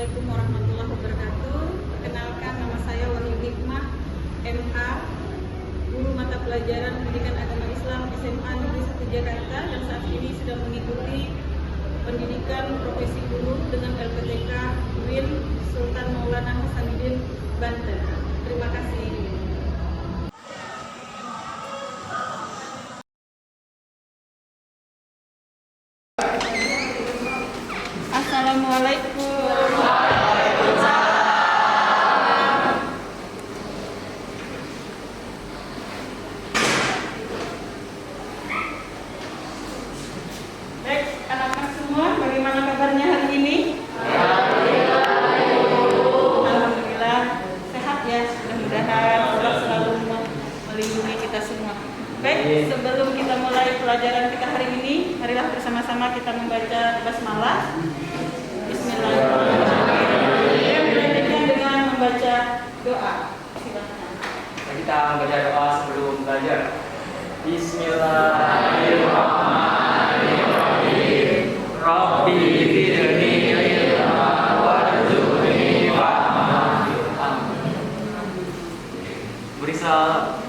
Assalamualaikum warahmatullahi wabarakatuh. Perkenalkan, nama saya Wahyu Hikmah, MA, guru mata pelajaran pendidikan agama Islam SMA Negeri 1 Jakarta, dan saat ini sedang mengikuti pendidikan profesi guru dengan LPTK UIN Sultan Maulana Hasanuddin Banten. Terima kasih. Assalamualaikum. Baik, anak-anak semua, bagaimana kabarnya hari ini? Alhamdulillah, sehat ya. Mudah-mudahan Allah selalu melindungi kita semua. Baik, sebelum kita mulai pelajaran kita hari ini, marilah bersama-sama kita membaca basmalah. Bismillahirrahmanirrahim. Dengan membaca doa. Silakan. Kita membaca doa sebelum belajar. Bismillahirrahmanirrahim. Rabbi zidni ilma warzuqni fahma. Beri salam.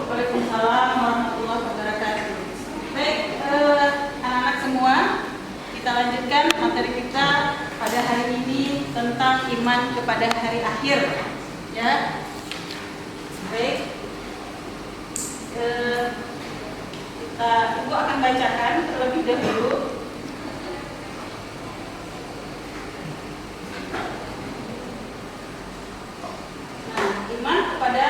Waalaikumsalam warahmatullahi wabarakatuh. Baik, anak-anak semua, kita lanjutkan materi kita pada hari ini tentang iman kepada hari akhir. Ya, baik. Ibu akan bacakan terlebih dahulu. Nah, iman kepada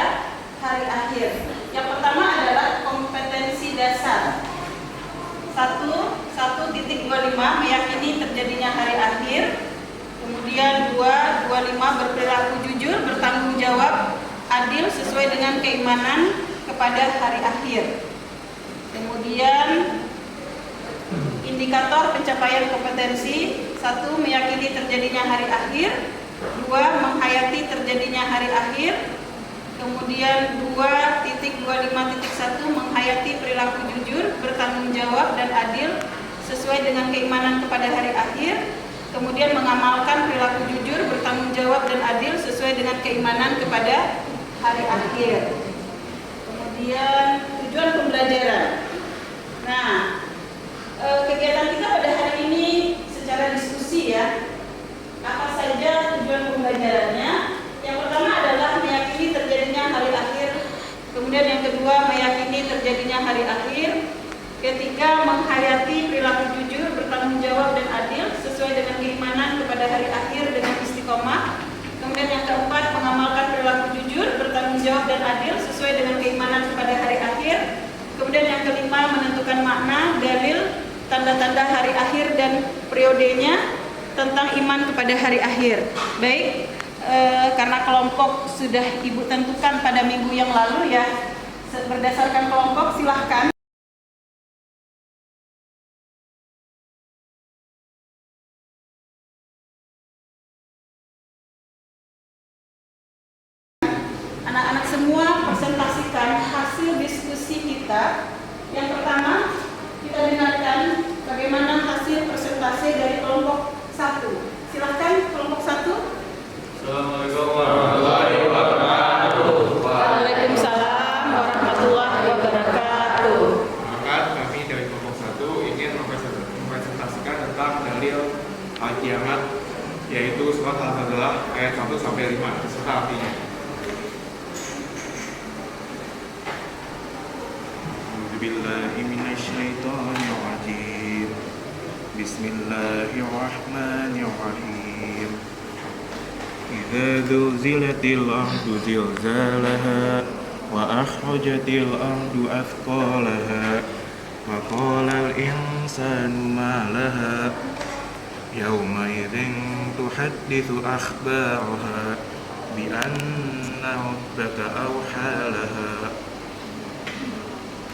hari akhir. Yang pertama adalah kompetensi dasar. 1.25 meyakini terjadinya hari akhir. Kemudian 2.25 berperilaku jujur, bertanggung jawab, adil sesuai dengan keimanan kepada hari akhir. Kemudian indikator pencapaian kompetensi: 1. Meyakini terjadinya hari akhir. 2. Menghayati terjadinya hari akhir. Kemudian 2.25.1 menghayati perilaku jujur, bertanggung jawab dan adil sesuai dengan keimanan kepada hari akhir. Kemudian mengamalkan perilaku jujur, bertanggung jawab dan adil sesuai dengan keimanan kepada hari akhir. Kemudian tujuan pembelajaran. Nah, kegiatan kita pada hari ini secara diskusi ya. Apa saja tujuan pembelajarannya? Yang pertama adalah meyakini terjadinya hari akhir. Kemudian yang kedua, meyakini terjadinya hari akhir. Ketiga, menghayati perilaku jujur, bertanggung jawab dan adil sesuai dengan keimanan kepada hari akhir dengan istiqomah. Kemudian yang keempat, mengamalkan perilaku jujur, bertanggung jawab dan adil sesuai dengan keimanan kepada hari akhir. Kemudian yang kelima, menentukan makna, dalil, tanda-tanda hari akhir dan periodenya tentang iman kepada hari akhir. Baik, karena kelompok sudah Ibu tentukan pada minggu yang lalu ya, berdasarkan kelompok silahkan anak-anak semua presentasikan hasil diskusi kita. Yang pertama, kita dengarkan bagaimana hasil presentasi dari kelompok 1. Silahkan kelompok 1. Assalamualaikum warahmatullahi wabarakatuh. Waalaikumsalam warahmatullahi wabarakatuh. Maka kami dari kelompok 1 ingin mempresentasikan tentang dalil al-kiamat, yaitu surat Al-Baqarah ayat 1 sampai 5 beserta artinya. Bismillahirrahmanirrahim. Bismillahirrahmanirrahim. Idza zulzilatil ardu zilzalaha wa akhrajatil ardu athqalaha wa qala al insanu ma laha yawma idzin tuhadditsu akhbaraha bi anna rabbaka awha laha.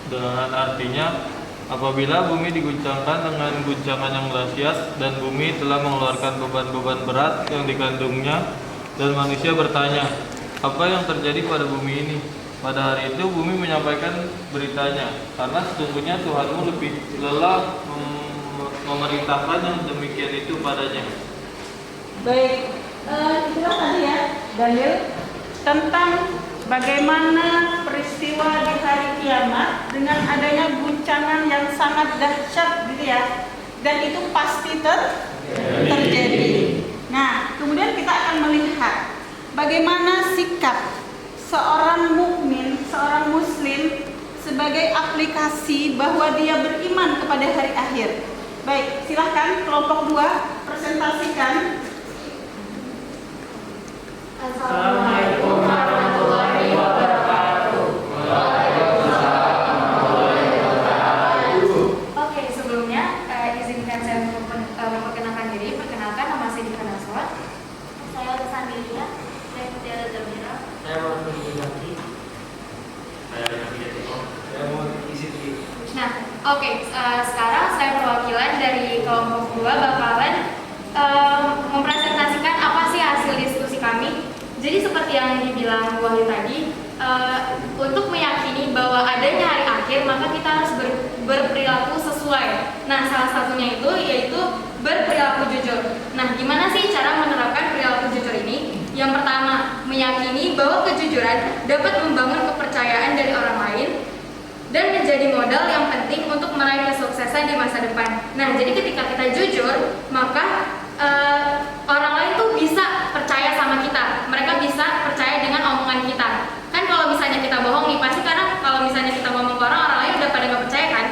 Dengan artinya, apabila bumi diguncangkan dengan guncangan yang dahsyat dan bumi telah mengeluarkan beban-beban berat yang dikandungnya, dan manusia bertanya, apa yang terjadi pada bumi ini? Pada hari itu bumi menyampaikan beritanya, karena sesungguhnya Tuhanmu lebih lelah memerintahkan yang demikian itu padanya. Baik, itulah tadi ya dalil tentang bagaimana peristiwa di hari kiamat dengan adanya guncangan yang sangat dahsyat gitu ya, dan itu pasti terjadi. Nah, kemudian kita akan melihat bagaimana sikap seorang mukmin, seorang muslim sebagai aplikasi bahwa dia beriman kepada hari akhir. Baik, silahkan kelompok 2 presentasikan. Assalamualaikum warahmatullahi wabarakatuh. Oke, sebelumnya izinkan saya memperkenalkan diri. Perkenalkan, nama saya Dika Naswa. Saya Sandilia. Saya Mutiara Zamira. Saya mau menjadi. Saya mau isi. Nah, oke, sekarang saya perwakilan dari kelompok 2 bakalan mempresentasikan apa sih hasil diskusi kami. Jadi seperti yang dibilang Wahyu tadi, untuk meyakini bahwa adanya hari akhir, maka kita harus berperilaku sesuai. Nah, salah satunya itu yaitu berperilaku jujur. Nah, gimana sih cara menerapkan perilaku jujur ini? Yang pertama, meyakini bahwa kejujuran dapat membangun kepercayaan dari orang lain dan menjadi modal yang penting untuk meraih kesuksesan di masa depan. Nah, jadi ketika kita jujur, maka orang lain tuh bisa percaya sama kita. Mereka bisa percaya dengan omongan kita. Kan kalau misalnya kita bohong nih, pasti karena kalau misalnya kita ngomong ke orang lain udah pada nggak percaya kan.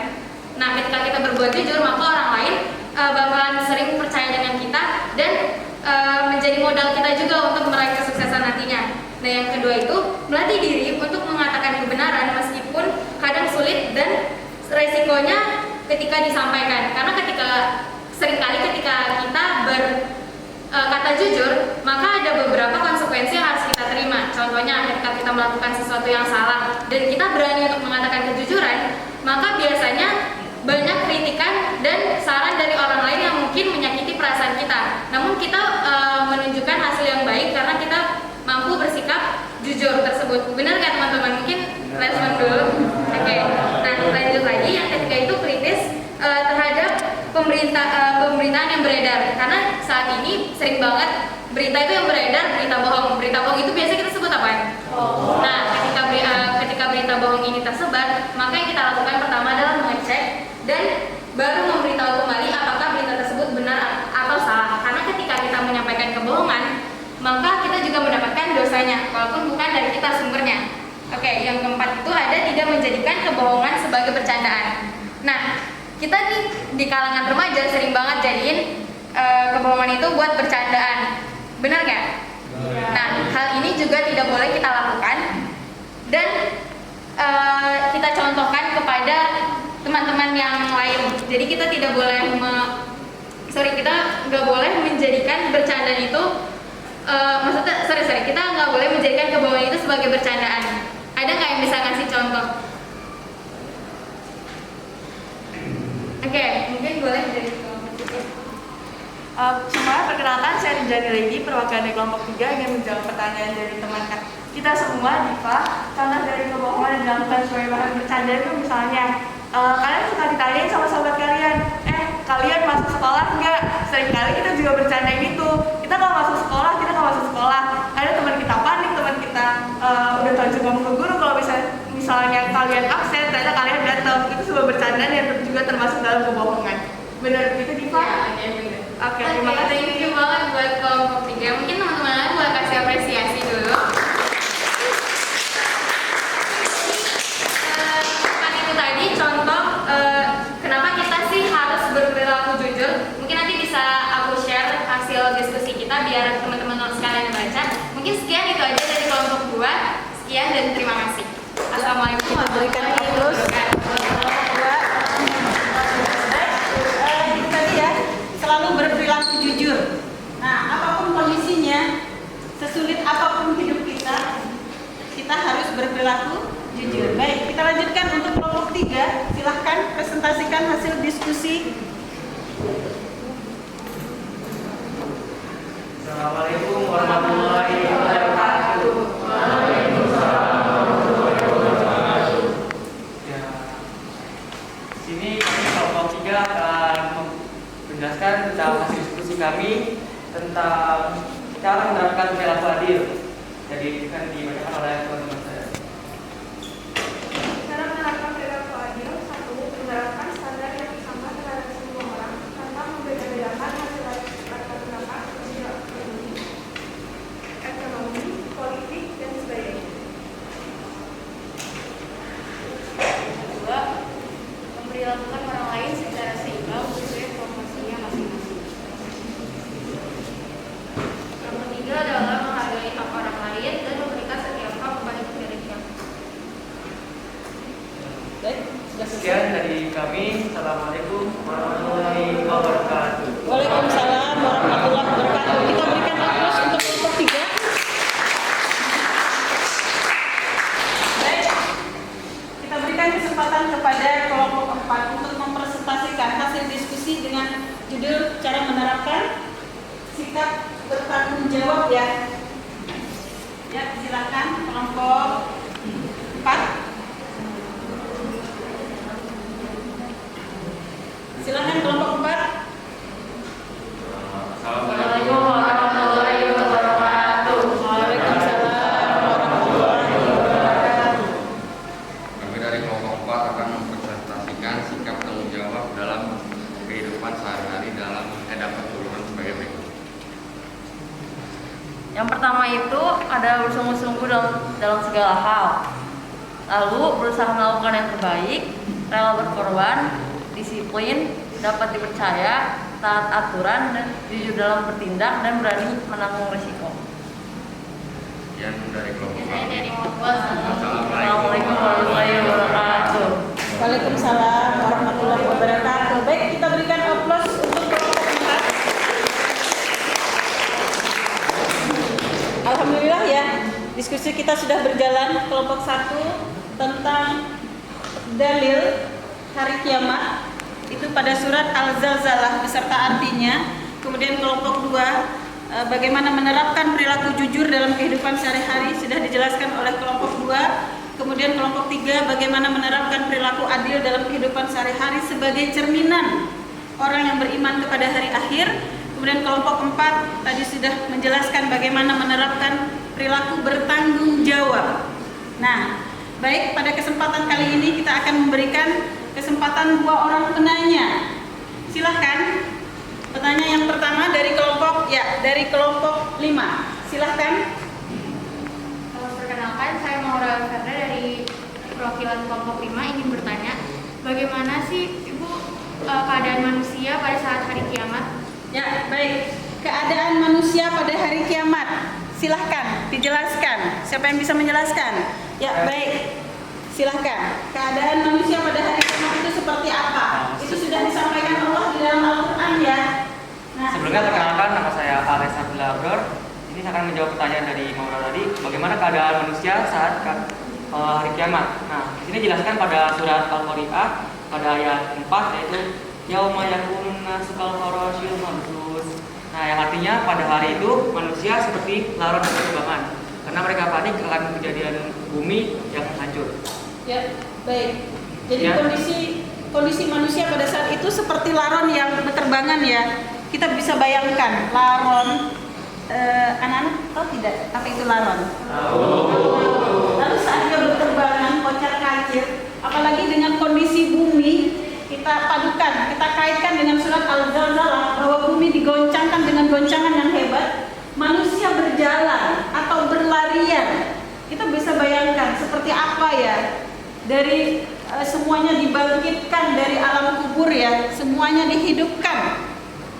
Nah, ketika kita berbuat jujur, maka orang lain bakalan sering percaya dengan kita dan menjadi modal kita juga untuk meraih kesuksesan nantinya. Nah, yang kedua itu melatih diri untuk mengatakan kebenaran meskipun kadang sulit dan resikonya ketika disampaikan. Karena seringkali ketika kita berkata jujur, maka ada beberapa konsekuensi yang harus kita terima. Contohnya ketika kita melakukan sesuatu yang salah dan kita berani untuk mengatakan kejujuran, maka biasanya banyak kritikan dan saran dari orang lain yang mungkin menyakiti perasaan kita. Namun kita menunjukkan hasil yang baik karena kita mampu bersikap jujur tersebut. Benar kan teman-teman? Mungkin respon dulu. Oke. Nah, lanjut lagi. Yang ketiga itu kritis terhadap pemberitaan yang beredar. Karena saat ini sering banget berita itu yang beredar, berita bohong. Berita bohong itu biasanya kita sebut apa? Nah, ketika berita bohong ini tersebar, maka yang kita lakukan pertama adalah mengecek dan baru memberitahu kembali apakah berita tersebut benar atau salah. Karena ketika kita menyampaikan kebohongan, maka kita juga mendapatkan dosanya, walaupun bukan dari kita sumbernya. Oke, yang keempat itu ada tidak menjadikan kebohongan sebagai bercandaan. Nah, kita nih di kalangan remaja sering banget jadiin kebohongan itu buat bercandaan. Benar nggak? Nah, hal ini juga tidak boleh kita lakukan dan kita contohkan kepada teman-teman yang lain. Jadi kita tidak boleh kita nggak boleh menjadikan bercandaan itu kita nggak boleh menjadikan kebohongan itu sebagai bercandaan. Ada nggak yang bisa ngasih contoh? Oke, mungkin boleh dari kelompok 3. Semua perkenalkan, saya Rinjani Lady, perwakilan dari kelompok 3 ingin menjawab pertanyaan dari teman kita semua, Diva. Contoh dari kebohongan yang dilakukan sebagai bahan bercanda itu misalnya kalian suka ditanyain sama sahabat kalian, kalian masuk sekolah nggak? Seringkali kita juga bercandain itu. Kita kalau masuk sekolah, kita nggak masuk sekolah. Ada teman kita panik, teman kita udah tahu ngomong ke guru kalau misalnya kalian absen, ternyata kalian datang. Itu sebuah bercandaan yang juga termasuk dalam kebohongan. Benar begitu, Diva? Ya, benar. Oke, terima kasih. Thank you banget buat kelompok 3. Mungkin teman-teman lain boleh kasih apresiasi dulu. Kan itu tadi contoh kenapa kita sih harus berperilaku jujur. Mungkin nanti bisa aku share hasil diskusi kita biar teman-teman sekalian baca. Mungkin sekian itu aja dari kelompok 2. Sekian dan terima kasih. Assalamualaikum warahmatullahi wabarakatuh. Itu tadi ya, selalu berperilaku jujur. Nah, apapun kondisinya, sesulit apapun hidup kita harus berperilaku jujur. Baik, kita lanjutkan untuk kelompok 3. Silahkan presentasikan hasil diskusi. Assalamualaikum warahmatullahi wabarakatuh. Waalaikumsalam warahmatullahi wabarakatuh. kami tentang cara menerapkan perilaku adil. Jadi akan dibacakan oleh teman-teman saya. Cara menerapkan perilaku adil, 1. Menerapkan standar yang sama terhadap semua orang tanpa membeda-bedakan hasil pendapat, sosial, ekonomi, politik, dan sebagainya. 2. Memperlakukan orang lain secara seimbang sesuai profesinya masing-masing. Yang ketiga adalah menghargai hak orang lain dan memberikan setiap hak kepada mereka. Baik, sudah selesai. Sekian dari kami. Assalamualaikum warahmatullahi wabarakatuh. Waalaikumsalam warahmatullahi wabarakatuh. Kita berikan aplaus untuk kelompok 3. Baik, kita berikan kesempatan kepada kelompok 4 untuk mempresentasikan hasil diskusi dengan judul cara menerapkan sikap bertanggung jawab ya. Ya, silakan kelompok 4. Silakan kelompok 4. Assalamualaikum. warahmatullahi wabarakatuh. Waalaikumsalam warahmatullahi wabarakatuh. Kami dari kelompok 4 akan mempresentasikan sikap tanggung jawab dalam kehidupan sehari-hari dapat turunkan sebagai berikut. Yang pertama itu ada bersungguh-sungguh dalam segala hal. Lalu berusaha melakukan yang terbaik, rela berkorban, disiplin, dapat dipercaya, taat aturan, dan jujur dalam bertindak, dan berani menanggung risiko. Yang dari kelompok Saya 4. dari Mopos. Assalamualaikum warahmatullahi wabarakatuh. Waalaikumsalam warahmatullahi wabarakatuh. Baik, kita berikan aplaus untuk kelompok 4. Alhamdulillah ya, diskusi kita sudah berjalan. Kelompok 1 tentang dalil hari kiamat itu pada surat Al-Zalzalah beserta artinya. Kemudian kelompok 2 bagaimana menerapkan perilaku jujur dalam kehidupan sehari-hari sudah dijelaskan oleh kelompok 2. Kemudian kelompok 3 bagaimana menerapkan perilaku adil dalam kehidupan sehari-hari sebagai cerminan orang yang beriman kepada hari akhir. Kemudian kelompok 4 tadi sudah menjelaskan bagaimana menerapkan perilaku bertanggung jawab. Nah, baik, pada kesempatan kali ini kita akan memberikan kesempatan 2 orang penanya. Silahkan. Pertanyaan yang pertama dari kelompok 5. Silahkan. Perkenalkan, saya Maura Ferda dari perwakilan kelompok 5 ingin bertanya, bagaimana sih Ibu keadaan manusia pada saat hari kiamat? Ya, baik. Keadaan manusia pada hari kiamat. Silahkan dijelaskan. Siapa yang bisa menjelaskan? Ya, baik. Silahkan. Keadaan manusia pada hari kiamat itu seperti apa? Itu sudah disampaikan Allah di dalam Al-Quran ya. Nah, Sebelumnya perkenalkan, nama saya Ales Abdullah Abdur. Ini saya akan menjawab pertanyaan dari Maura tadi. Bagaimana keadaan manusia saat hari kiamat? Nah, di sini dijelaskan pada surat Al-Qari'ah pada ayat 4 yaitu yauma yakunun nasu kal farashil mabthus. Nah, yang artinya pada hari itu manusia seperti laron berterbangan karena mereka panik akan kejadian bumi yang hancur. ya, baik. Jadi Ya. kondisi manusia pada saat itu seperti laron yang berterbangan ya. Kita bisa bayangkan laron. Anak-anak tahu tidak apa itu laron? Lalu saat dia berterbangan kocar-kacir, apalagi dengan kondisi bumi, kita padukan, kita kaitkan dengan surat Al-Zalzalah bahwa bumi digoncangkan dengan goncangan yang hebat, manusia berjalan atau berlarian. Kita bisa bayangkan seperti apa ya, dari semuanya dibangkitkan dari alam kubur ya, semuanya dihidupkan.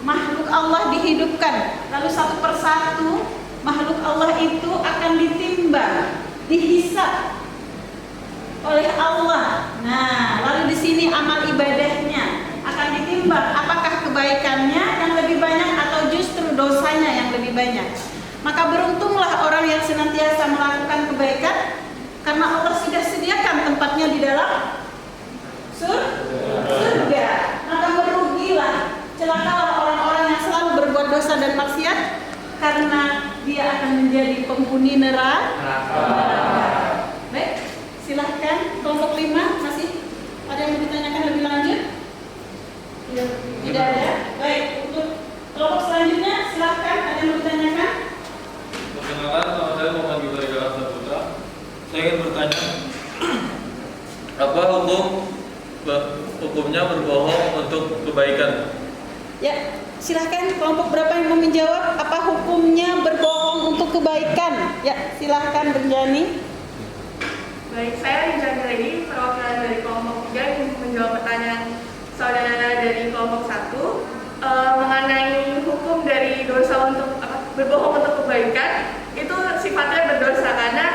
Makhluk Allah dihidupkan, lalu satu persatu makhluk Allah itu akan ditimbang, dihisab oleh Allah. Nah, lalu di sini amal ibadahnya akan ditimbang, apakah kebaikannya yang lebih banyak atau justru dosanya yang lebih banyak. Maka beruntunglah orang yang senantiasa melakukan kebaikan, karena Allah sudah sediakan tempatnya di dalam surga. Maka merugilah, celakalah orang-orang yang selalu berbuat dosa dan maksiat, karena dia akan menjadi penghuni neraka. Baik, silahkan kelompok 5 masih ada yang mau ditanyakan lebih lanjut? Tidak ada. Baik, untuk kelompok selanjutnya apa hukumnya berbohong untuk kebaikan? Ya, silahkan kelompok berapa yang mau menjawab? Apa hukumnya berbohong untuk kebaikan? Ya, silahkan Renjani. Baik, saya Rinjani lagi, perwakilan dari kelompok 3 yang menjawab pertanyaan saudara dari kelompok 1 mengenai hukum dari dosa untuk berbohong untuk kebaikan. Itu sifatnya berdosa karena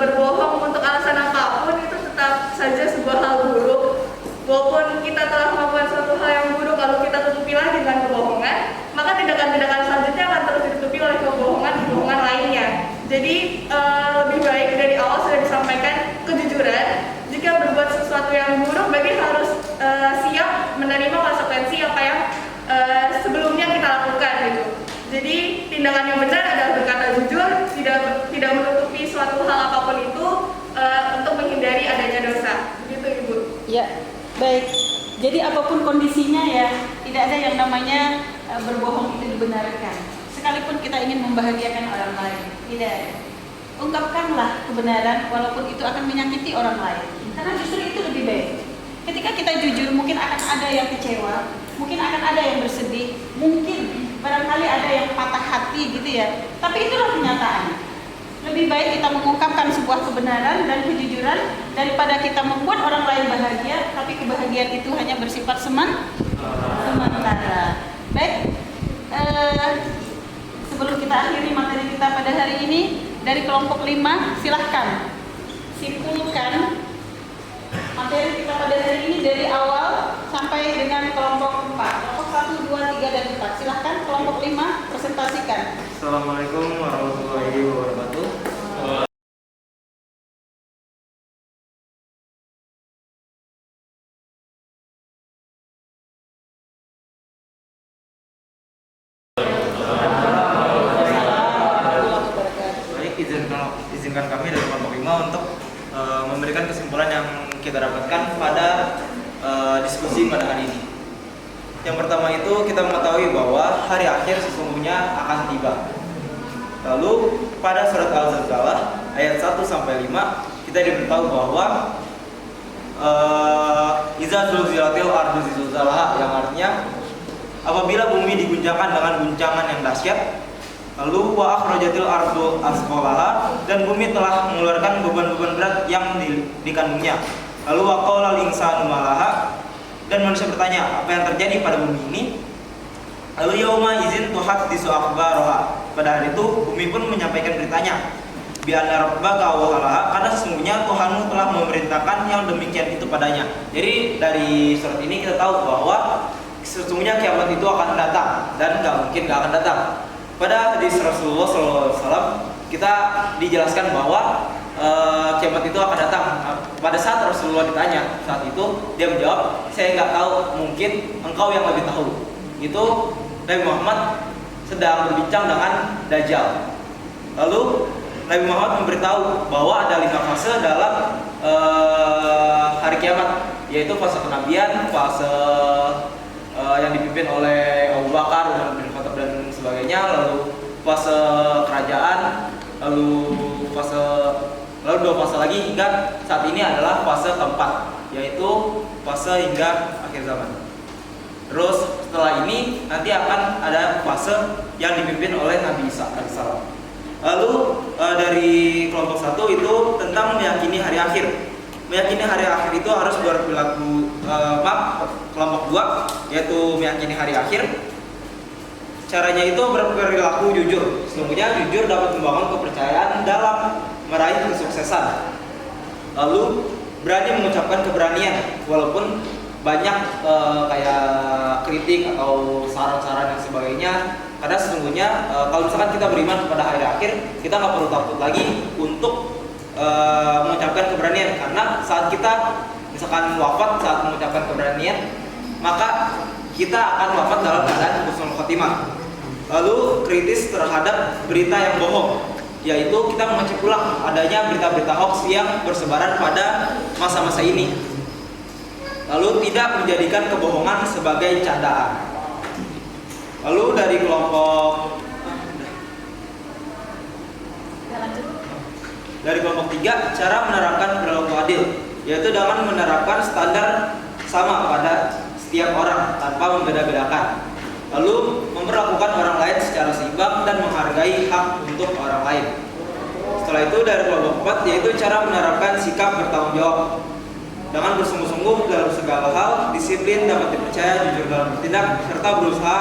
berbohong untuk alasan apapun itu tetap saja sebuah hal buruk. Walaupun kita telah melakukan suatu hal yang buruk lalu kita tutupi lagi dengan kebohongan, maka tindakan-tindakan selanjutnya akan terus ditutupi oleh kebohongan lainnya. Jadi lebih baik dari awal sudah disampaikan kejujuran. Jika berbuat sesuatu yang buruk, berarti harus siap menerima konsekuensi apa yang sebelumnya kita lakukan gitu. Jadi tindakan yang benar adalah berkata jujur, tidak menutupi suatu hal apapun itu untuk menghindari adanya dosa. Begitu Ibu. Ya, baik. Jadi apapun kondisinya ya, tidak ada yang namanya berbohong itu dibenarkan. Sekalipun kita ingin membahagiakan orang lain, tidak. Ungkapkanlah kebenaran walaupun itu akan menyakiti orang lain. Karena justru itu lebih baik. Ketika kita jujur, mungkin akan ada yang kecewa, mungkin akan ada yang bersedih, mungkin barangkali ada yang patah hati gitu ya. Tapi itulah kenyataan. Lebih baik kita mengungkapkan sebuah kebenaran dan kejujuran daripada kita membuat orang lain bahagia, tapi kebahagiaan itu hanya bersifat sementara. Baik, sebelum kita akhiri materi kita pada hari ini, dari kelompok 5 silahkan simpulkan materi kita pada hari ini dari awal sampai dengan kelompok 4. Kelompok 1, 2, 3, dan 4. Silahkan kelompok 5 presentasikan. Assalamualaikum warahmatullahi wabarakatuh. Baik, izinkan kami dari kelompok 5 untuk memberikan kesimpulan yang kita dapatkan pada diskusi pada hari ini. Yang pertama itu kita mengetahui bahwa hari akhir sesungguhnya akan tiba. Lalu pada surat Al-Zalzalah ayat 1 sampai 5 kita diberitahu bahwa iza zulzilatil ardu zilzalaha, yang artinya apabila bumi diguncangkan dengan guncangan yang dahsyat. Lalu wa akhrajatil ardu asqalaha, dan bumi telah mengeluarkan beban-beban berat yang dikandungnya. Lalu wa qala al-insanu malaha, dan manusia bertanya, apa yang terjadi pada bumi ini? Lalu yauma izin tuhaddisu akhbaraha, pada hari itu bumi pun menyampaikan beritanya. Bi anna rabbaka awhalaha, karena sesungguhnya Tuhanmu telah memerintahkan yang demikian itu padanya. Jadi dari surat ini kita tahu bahwa sesungguhnya kiamat itu akan datang dan nggak akan datang. Pada hadis Rasulullah SAW kita dijelaskan bahwa kiamat itu akan datang. Pada saat Rasulullah ditanya saat itu, dia menjawab, saya nggak tahu, mungkin engkau yang lebih tahu. Itu Nabi Muhammad sedang berbincang dengan Dajjal. Lalu Nabi Muhammad memberitahu bahwa ada 5 fase dalam hari kiamat, yaitu fase kenabian, fase yang dipimpin oleh Abu Bakar dan bin Khattab dan sebagainya, lalu fase kerajaan, lalu 2 fase lagi hingga saat ini adalah fase keempat, yaitu fase hingga akhir zaman. Terus setelah ini nanti akan ada fase yang dipimpin oleh Nabi Isa alaihissalam. Lalu dari kelompok 1 itu tentang meyakini hari akhir. Meyakini hari akhir itu harus berperilaku kelompok 2 yaitu meyakini hari akhir. Caranya itu berperilaku jujur. Sesungguhnya jujur dapat membangun kepercayaan dalam meraih kesuksesan. Lalu berani mengucapkan keberanian walaupun banyak kayak kritik atau saran-saran dan sebagainya. Karena sesungguhnya kalau misalkan kita beriman kepada hari akhir, kita nggak perlu takut lagi untuk mengucapkan keberanian, karena saat kita misalkan wafat saat mengucapkan keberanian, maka kita akan wafat dalam keadaan husnul khotimah. Lalu kritis terhadap berita yang bohong, yaitu kita mengecek ulang adanya berita-berita hoax yang bersebaran pada masa-masa ini. Lalu tidak menjadikan kebohongan sebagai candaan. Lalu dari kelompok 3, cara menerapkan perilaku adil. yaitu dengan menerapkan standar sama pada setiap orang tanpa membeda-bedakan. Lalu memperlakukan orang lain secara seimbang dan menghargai hak untuk orang lain. Setelah itu dari kelompok 4 yaitu cara menerapkan sikap bertanggung jawab dengan bersungguh-sungguh dalam segala hal, disiplin, dapat dipercaya, jujur dalam bertindak, serta berusaha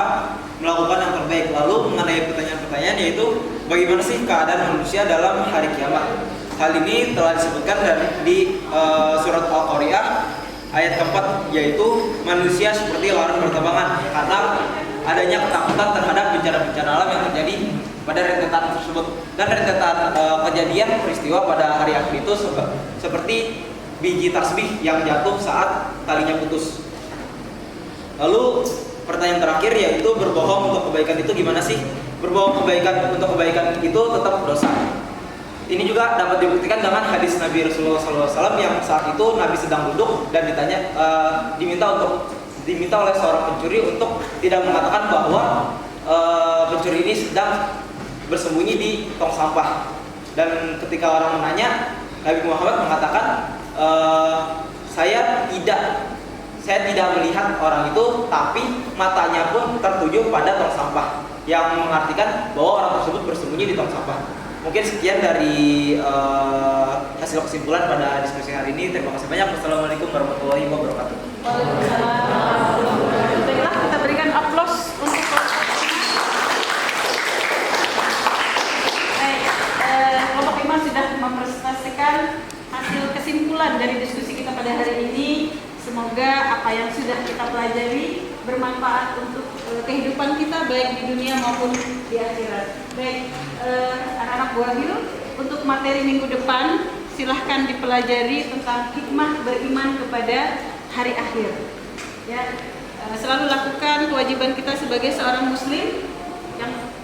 melakukan yang terbaik. Lalu mengenai pertanyaan-pertanyaan yaitu bagaimana sih keadaan manusia dalam hari kiamat? Hal ini telah disebutkan di surat Al-Qari'ah ayat keempat, yaitu manusia seperti lawan berterbangan karena adanya ketakutan terhadap bencana-bencana alam yang terjadi pada rentetan tersebut. Dan rentetan kejadian peristiwa pada hari akhir itu seperti biji tasbih yang jatuh saat talinya putus. Lalu pertanyaan terakhir yaitu berbohong untuk kebaikan itu gimana sih? Berbohong untuk kebaikan itu tetap dosa. Ini juga dapat dibuktikan dengan hadis Nabi Rasulullah SAW yang saat itu Nabi sedang duduk dan diminta oleh seorang pencuri untuk tidak mengatakan bahwa pencuri ini sedang bersembunyi di tong sampah. Dan ketika orang menanya, Nabi Muhammad mengatakan, saya tidak melihat orang itu, tapi matanya pun tertuju pada tong sampah, yang mengartikan bahwa orang tersebut bersembunyi di tong sampah. Mungkin sekian dari hasil kesimpulan pada diskusi hari ini. Terima kasih banyak. Wassalamualaikum warahmatullahi wabarakatuh. Baiklah, kita berikan aplaus untuk kelompok 5 sudah mempresentasikan hasil kesimpulan dari diskusi kita pada hari ini. Semoga apa yang sudah kita pelajari bermanfaat untuk kehidupan kita baik di dunia maupun di akhirat. Baik, anak-anak Wahyu, untuk materi minggu depan silahkan dipelajari tentang hikmah beriman kepada hari akhir. Ya, selalu lakukan kewajiban kita sebagai seorang muslim.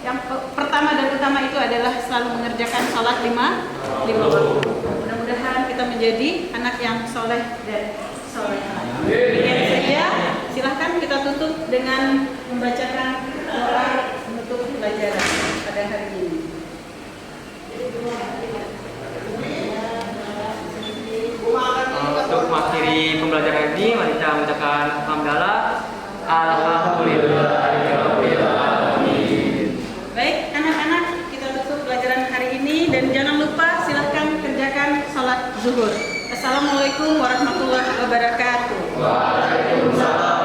Yang pertama dan utama itu adalah selalu mengerjakan sholat lima waktu. Mudah-mudahan kita menjadi anak yang soleh dan solehah. Demikian saja. Silahkan kita tutup dengan membacakan doa penutup pelajaran pada hari ini. Untuk mengakhiri pembelajaran ini, mari kita mengucapkan hamdalah. Alhamdulillahirabbil alamin. Baik, anak-anak, kita tutup pelajaran hari ini dan jangan lupa silahkan kerjakan sholat zuhur. Assalamualaikum warahmatullahi wabarakatuh. Waalaikumsalam.